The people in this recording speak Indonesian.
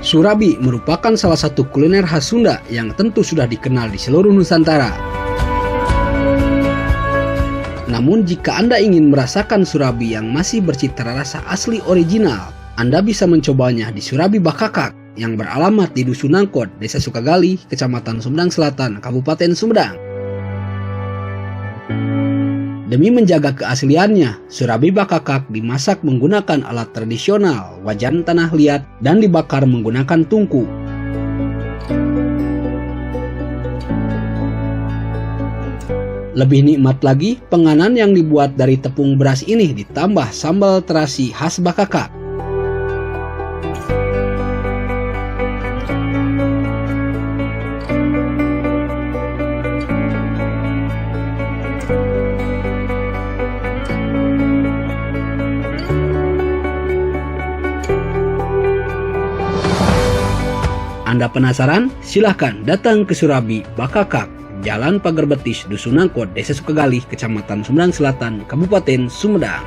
Surabi merupakan salah satu kuliner khas Sunda yang tentu sudah dikenal di seluruh Nusantara. Namun jika Anda ingin merasakan surabi yang masih bercita rasa asli original, Anda bisa mencobanya di Surabi Bakakak yang beralamat di Dusun Nangkot, Desa Sukagali, Kecamatan Sumedang Selatan, Kabupaten Sumedang. Demi menjaga keasliannya, surabi bakakak dimasak menggunakan alat tradisional, wajan tanah liat, dan dibakar menggunakan tungku. Lebih nikmat lagi, penganan yang dibuat dari tepung beras ini ditambah sambal terasi khas bakakak. Anda penasaran? Silahkan datang ke Surabi Bakakak, Jalan Pagar Betis, Dusun Nangkot, Desa Sukagali, Kecamatan Sumedang Selatan, Kabupaten Sumedang.